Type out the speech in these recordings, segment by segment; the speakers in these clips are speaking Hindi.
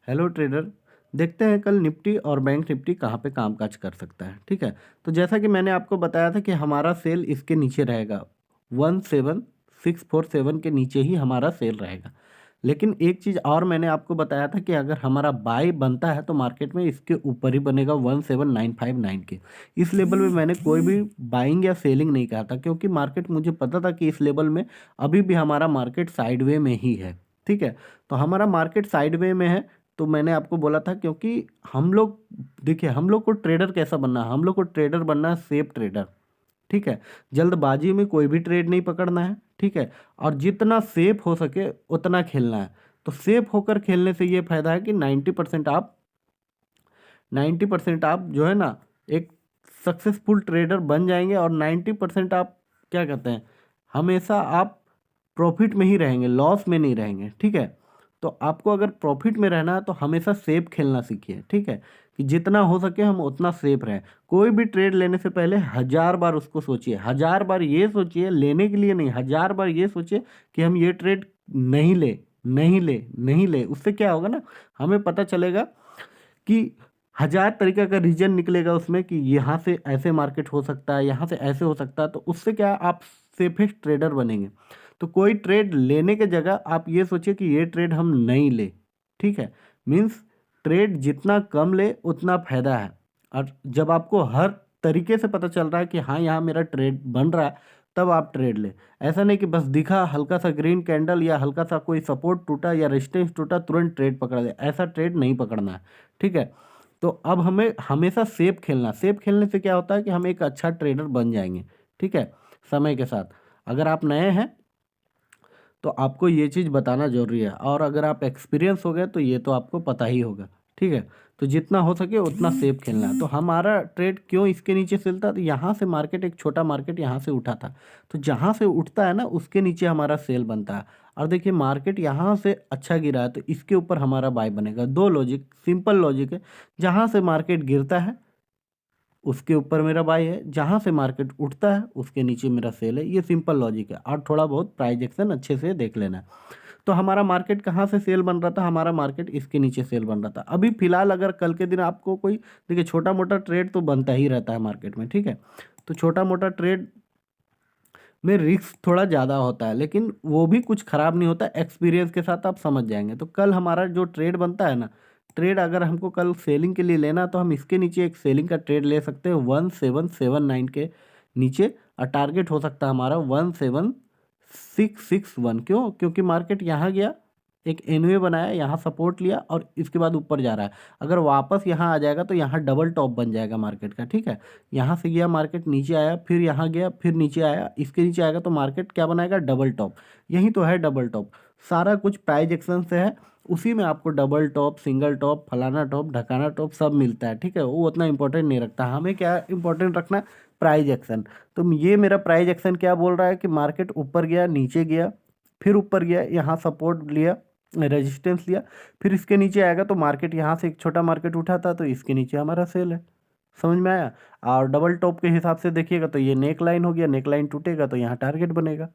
Hello trader. देखते हैं कल निफ्टी और बैंक निफ्टी कहाँ पे कामकाज कर सकता है। ठीक है, तो जैसा कि मैंने आपको बताया था कि हमारा सेल इसके नीचे रहेगा, 17647 के नीचे ही हमारा सेल रहेगा। लेकिन एक चीज़ और मैंने आपको बताया था कि अगर हमारा बाय बनता है तो मार्केट में इसके ऊपर ही बनेगा 17959 के। इस लेवल में मैंने कोई भी बाइंग या सेलिंग नहीं कहा था, क्योंकि मार्केट मुझे पता था कि इस लेवल में अभी भी हमारा मार्केट साइडवे में ही है। ठीक है, तो हमारा मार्केट साइडवे में है, तो मैंने आपको बोला था, क्योंकि हम लोग, देखिए हम लोग को ट्रेडर कैसा बनना है, हम लोग को ट्रेडर बनना है सेफ ट्रेडर। ठीक है, जल्दबाजी में कोई भी ट्रेड नहीं पकड़ना है। ठीक है, और जितना सेफ हो सके उतना खेलना है। तो सेफ होकर खेलने से ये फायदा है कि 90% आप जो है ना एक सक्सेसफुल ट्रेडर बन जाएंगे, और 90% आप क्या कहते हैं, हमेशा आप प्रॉफिट में ही रहेंगे, लॉस में नहीं रहेंगे। ठीक है, तो आपको अगर प्रॉफिट में रहना है तो हमेशा सेफ खेलना सीखिए। ठीक है, कि जितना हो सके हम उतना सेफ रहें। कोई भी ट्रेड लेने से पहले 1000 बार उसको सोचिए, 1000 बार ये सोचिए, लेने के लिए नहीं, 1000 बार ये सोचिए कि हम ये ट्रेड नहीं ले, नहीं ले, नहीं ले। उससे क्या होगा ना, हमें पता चलेगा कि 1000 तरीका का रीजन निकलेगा उसमें कि यहाँ से ऐसे मार्केट हो सकता है, यहाँ से ऐसे हो सकता है। तो उससे क्या है, आप सेफेस्ट ट्रेडर बनेंगे। तो कोई ट्रेड लेने के जगह आप ये सोचिए कि ये ट्रेड हम नहीं ले। ठीक है, मीन्स ट्रेड जितना कम ले उतना फायदा है। और जब आपको हर तरीके से पता चल रहा है कि हाँ यहाँ मेरा ट्रेड बन रहा है, तब आप ट्रेड ले। ऐसा नहीं कि बस दिखा हल्का सा ग्रीन कैंडल या हल्का सा कोई सपोर्ट टूटा या रेजिस्टेंस टूटा तुरंत ट्रेड पकड़ ले, ऐसा ट्रेड नहीं पकड़ना है। ठीक है, तो अब हमें हमेशा सेफ खेलना। सेफ खेलने से क्या होता है कि हम एक अच्छा ट्रेडर बन जाएंगे। ठीक है, समय के साथ। अगर आप नए हैं तो आपको ये चीज़ बताना ज़रूरी है, और अगर आप एक्सपीरियंस हो गए तो ये तो आपको पता ही होगा। ठीक है, तो जितना हो सके उतना सेफ खेलना है। तो हमारा ट्रेड क्यों इसके नीचे चलता, तो यहाँ से मार्केट, एक छोटा मार्केट यहाँ से उठा था, तो जहाँ से उठता है ना उसके नीचे हमारा सेल बनता है। और देखिए मार्केट यहाँ से अच्छा गिरा है तो इसके ऊपर हमारा बाय बनेगा। दो लॉजिक, सिंपल लॉजिक है। जहाँ से मार्केट गिरता है उसके ऊपर मेरा बाय है, जहाँ से मार्केट उठता है उसके नीचे मेरा सेल है। ये सिंपल लॉजिक है, और थोड़ा बहुत प्राइस एक्शन अच्छे से देख लेना है। तो हमारा मार्केट कहाँ से सेल बन रहा था, हमारा मार्केट इसके नीचे सेल बन रहा था। अभी फिलहाल अगर कल के दिन आपको कोई, देखिए छोटा मोटा ट्रेड तो बनता ही रहता है मार्केट में। ठीक है, तो छोटा मोटा ट्रेड में रिस्क थोड़ा ज़्यादा होता है, लेकिन वो भी कुछ ख़राब नहीं होता। एक्सपीरियंस के साथ आप समझ जाएंगे। तो कल हमारा जो ट्रेड बनता है ना, ट्रेड अगर हमको कल सेलिंग के लिए लेना तो हम इसके नीचे एक सेलिंग का ट्रेड ले सकते हैं 1779 के नीचे। और टारगेट हो सकता है हमारा 17661। क्यों? क्योंकि मार्केट यहाँ गया, एक एनवे बनाया, यहाँ सपोर्ट लिया और इसके बाद ऊपर जा रहा है। अगर वापस यहाँ आ जाएगा तो यहाँ डबल टॉप बन जाएगा मार्केट का। ठीक है, यहाँ से गया मार्केट, नीचे आया, फिर यहाँ गया, फिर नीचे आया, इसके नीचे आएगा तो मार्केट क्या बनाएगा, डबल टॉप। यही तो है डबल टॉप। सारा कुछ प्राइज एक्शन से है, उसी में आपको डबल टॉप, सिंगल टॉप, फलाना टॉप, ढकाना टॉप सब मिलता है। ठीक है, वो उतना इंपॉर्टेंट नहीं रखता। हमें क्या इंपॉर्टेंट रखना है, प्राइज एक्शन। तो ये मेरा प्राइज एक्शन क्या बोल रहा है कि मार्केट ऊपर गया, नीचे गया, फिर ऊपर गया, यहाँ सपोर्ट लिया, रेजिस्टेंस लिया, फिर इसके नीचे आएगा तो मार्केट यहाँ से एक छोटा मार्केट उठा था तो इसके नीचे हमारा सेल है। समझ में आया? और डबल टॉप के हिसाब से देखिएगा तो ये नेक लाइन हो गया, नेक लाइन टूटेगा तो यहाँ टारगेट बनेगा।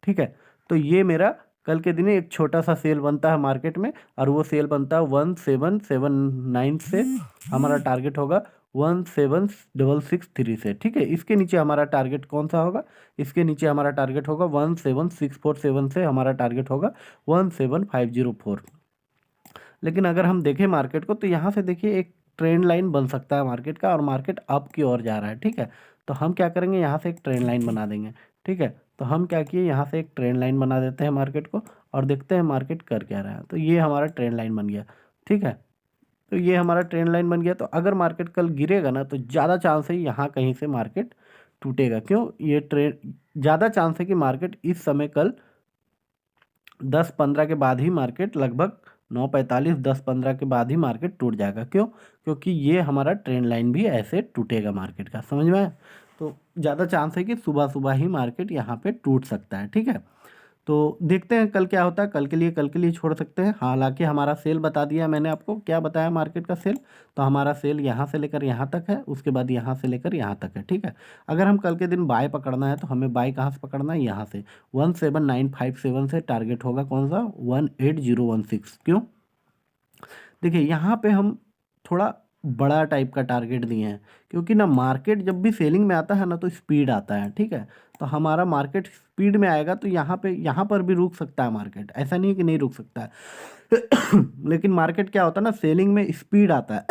ठीक है, तो ये मेरा कल के दिन एक छोटा सा सेल बनता है मार्केट में, और वो सेल बनता है 1779 से। हमारा टारगेट होगा 17663 से। ठीक है, इसके नीचे हमारा टारगेट कौन सा होगा, इसके नीचे हमारा टारगेट होगा 17647 से, हमारा टारगेट होगा 17504। लेकिन अगर हम देखें मार्केट को तो यहाँ से देखिए एक ट्रेंड लाइन बन सकता है मार्केट का, और मार्केट अप की ओर जा रहा है। ठीक है, तो हम क्या करेंगे, यहाँ से एक ट्रेंड लाइन बना देंगे। ठीक है, तो हम क्या किए, यहाँ से एक ट्रेंड लाइन बना देते हैं मार्केट को, और देखते हैं मार्केट कर क्या रहा है। तो ये हमारा ट्रेंड लाइन बन गया। ठीक है, तो ये हमारा ट्रेंड लाइन बन गया। तो अगर मार्केट कल गिरेगा ना तो ज़्यादा चांस है यहाँ कहीं से मार्केट टूटेगा। क्यों? ये ट्रेंड, ज़्यादा चांस है कि मार्केट इस समय कल 10-15 के बाद ही मार्केट, लगभग 9:45, 10-15 के बाद ही मार्केट टूट जाएगा। क्यों? क्योंकि ये हमारा ट्रेंड लाइन भी ऐसे टूटेगा मार्केट का। समझ में आया? तो ज़्यादा चांस है कि सुबह सुबह ही मार्केट यहाँ पे टूट सकता है। ठीक है, तो देखते हैं कल क्या होता है। कल के लिए छोड़ सकते हैं। हालांकि हमारा सेल बता दिया मैंने आपको, क्या बताया मार्केट का सेल, तो हमारा सेल यहाँ से लेकर यहाँ तक है, उसके बाद यहाँ से लेकर यहाँ तक है। ठीक है, अगर हम कल के दिन बाय पकड़ना है तो हमें बाय कहाँ से पकड़ना है, यहाँ से 17957 से टारगेट होगा कौन सा, 18016। क्यों? देखिए यहाँ पे हम थोड़ा बड़ा टाइप का टारगेट दिए हैं, क्योंकि ना मार्केट जब भी सेलिंग में आता है ना तो स्पीड आता है, ठीक है। तो हमारा मार्केट स्पीड में आएगा तो यहाँ पर भी रुक सकता है मार्केट, ऐसा नहीं है कि नहीं रुक सकता है लेकिन मार्केट क्या होता है ना, सेलिंग में स्पीड आता है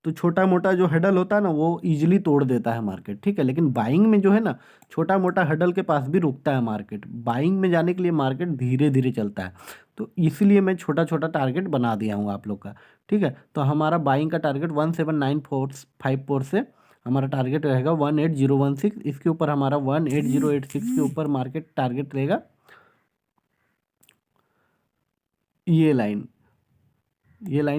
तो छोटा मोटा जो हडल होता है ना वो इजीली तोड़ देता है मार्केट, ठीक है। लेकिन बाइंग में जो है ना, छोटा मोटा हडल के पास भी रुकता है मार्केट। बाइंग में जाने के लिए मार्केट धीरे धीरे चलता है, तो इसलिए मैं छोटा छोटा टारगेट बना दिया हूँ आप लोग का, ठीक है। तो हमारा बाइंग का टारगेट 179454 से हमारा टारगेट रहेगा 18016। इसके ऊपर हमारा 18086 के ऊपर मार्केट टारगेट रहेगा। ये लाइन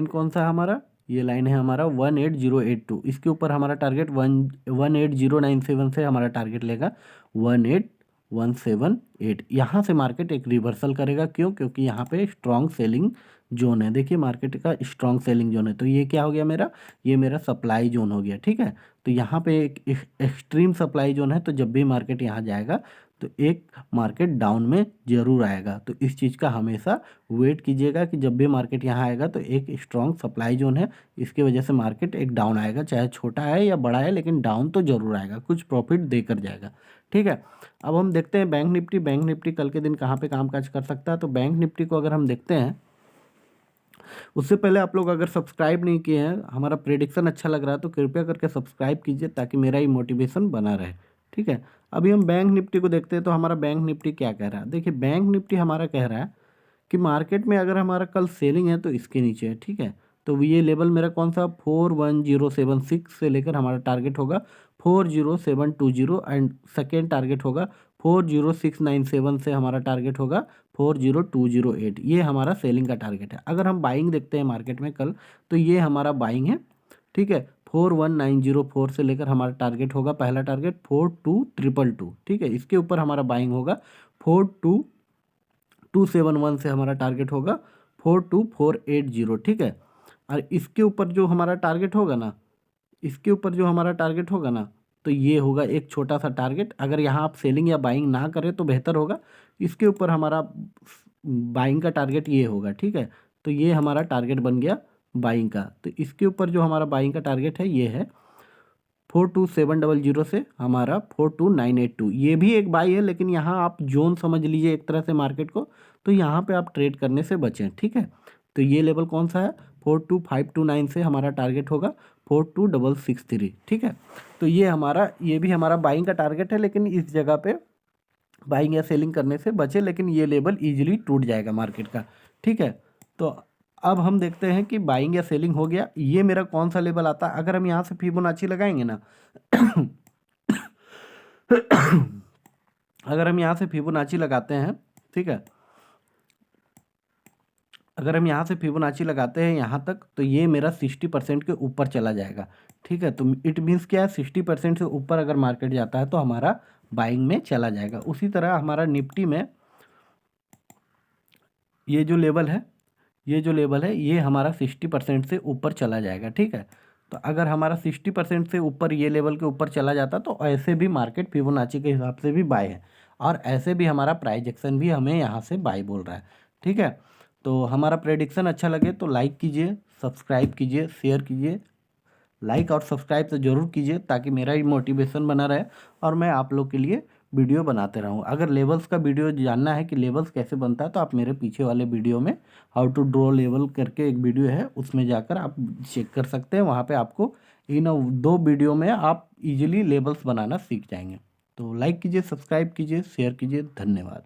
कौन सा है हमारा, ये लाइन है हमारा 18082। इसके ऊपर हमारा टारगेट 18097 से हमारा टारगेट लेगा 18178। यहाँ से मार्केट एक रिवर्सल करेगा, क्यों? क्योंकि यहाँ पे स्ट्रॉन्ग सेलिंग जोन है। देखिए मार्केट का स्ट्रॉन्ग सेलिंग जोन है, तो ये क्या हो गया मेरा, ये मेरा सप्लाई जोन हो गया, ठीक है। तो यहाँ पे एक एक्सट्रीम सप्लाई जोन है, तो जब भी मार्केट यहाँ जाएगा तो एक मार्केट डाउन में ज़रूर आएगा। तो इस चीज़ का हमेशा वेट कीजिएगा कि जब भी मार्केट यहाँ आएगा तो एक स्ट्रॉन्ग सप्लाई जोन है, इसकी वजह से मार्केट एक डाउन आएगा, चाहे छोटा है या बड़ा है, लेकिन डाउन तो ज़रूर आएगा, कुछ प्रॉफिट देकर जाएगा, ठीक है। अब हम देखते हैं बैंक निफ्टी। बैंक निफ्टी कल के दिन कहाँ पे कामकाज कर सकता है, तो बैंक निफ्टी को अगर हम देखते हैं, उससे पहले आप लोग अगर सब्सक्राइब नहीं किए हैं, हमारा प्रेडिक्शन अच्छा लग रहा है तो कृपया करके सब्सक्राइब कीजिए, ताकि मेरा ही मोटिवेशन बना रहे, ठीक है। अभी हम बैंक निफ्टी को देखते हैं, तो हमारा बैंक निफ्टी क्या कह रहा है। देखिए बैंक निफ्टी हमारा कह रहा है कि मार्केट में अगर हमारा कल सेलिंग है तो इसके नीचे है, ठीक है। तो ये लेवल मेरा कौन सा, 41076 से लेकर हमारा टारगेट होगा 40720, एंड सेकेंड टारगेट होगा 40697 से हमारा टारगेट होगा 40208। ये हमारा सेलिंग का टारगेट है। अगर हम बाइंग देखते हैं मार्केट में कल, तो ये हमारा बाइंग है, ठीक है। 41904 से लेकर हमारा टारगेट होगा, पहला टारगेट 42222, ठीक है। इसके ऊपर हमारा बाइंग होगा 42271 से हमारा टारगेट होगा 42480, ठीक है। और इसके ऊपर जो हमारा टारगेट होगा ना, इसके ऊपर जो हमारा टारगेट होगा ना, तो ये होगा एक छोटा सा टारगेट। अगर यहाँ आप सेलिंग या बाइंग ना करें तो बेहतर होगा। इसके ऊपर हमारा बाइंग का टारगेट ये होगा, ठीक है। तो ये हमारा टारगेट बन गया बाइंग का। तो इसके ऊपर जो हमारा बाइंग का टारगेट है ये है 42700 से हमारा 42982। ये भी एक बाई है, लेकिन यहाँ आप जोन समझ लीजिए एक तरह से मार्केट को, तो यहाँ पे आप ट्रेड करने से बचें, ठीक है। तो ये लेवल कौन सा है, 42529 से हमारा टारगेट होगा 42663, ठीक है। तो ये भी हमारा बाइंग का टारगेट है, लेकिन इस जगह पे बाइंग या सेलिंग करने से बचे, लेकिन ये लेवल ईजिली टूट जाएगा मार्केट का, ठीक है। तो अब हम देखते हैं कि बाइंग या सेलिंग हो गया, ये मेरा कौन सा लेवल आता है। अगर हम यहाँ से फिबोनाची लगाएंगे ना अगर हम यहाँ से फिबोनाची लगाते हैं, ठीक है, अगर हम यहाँ से फिबोनाची लगाते हैं यहाँ तक, तो ये मेरा 60% के ऊपर चला जाएगा, ठीक है। तो इट मीन्स क्या है, 60% से ऊपर अगर मार्केट जाता है तो हमारा बाइंग में चला जाएगा। उसी तरह हमारा निफ्टी में ये जो लेवल है, ये हमारा 60% से ऊपर चला जाएगा, ठीक है। तो अगर हमारा 60% से ऊपर ये लेवल के ऊपर चला जाता तो ऐसे भी मार्केट फिबोनाची के हिसाब से भी बाय है, और ऐसे भी हमारा प्राइस एक्शन भी हमें यहाँ से बाय बोल रहा है, ठीक है। तो हमारा प्रेडिक्शन अच्छा लगे तो लाइक कीजिए, सब्सक्राइब कीजिए, शेयर कीजिए। लाइक और सब्सक्राइब तो ज़रूर कीजिए, ताकि मेरा ही मोटिवेशन बना रहे और मैं आप लोग के लिए वीडियो बनाते रहूँ। अगर लेवल्स का वीडियो जानना है कि लेवल्स कैसे बनता है, तो आप मेरे पीछे वाले वीडियो में हाउ टू ड्रॉ लेवल करके एक वीडियो है, उसमें जाकर आप चेक कर सकते हैं। वहाँ पे आपको इन 2 वीडियो में आप इजीली लेवल्स बनाना सीख जाएंगे। तो लाइक कीजिए, सब्सक्राइब कीजिए, शेयर कीजिए। धन्यवाद।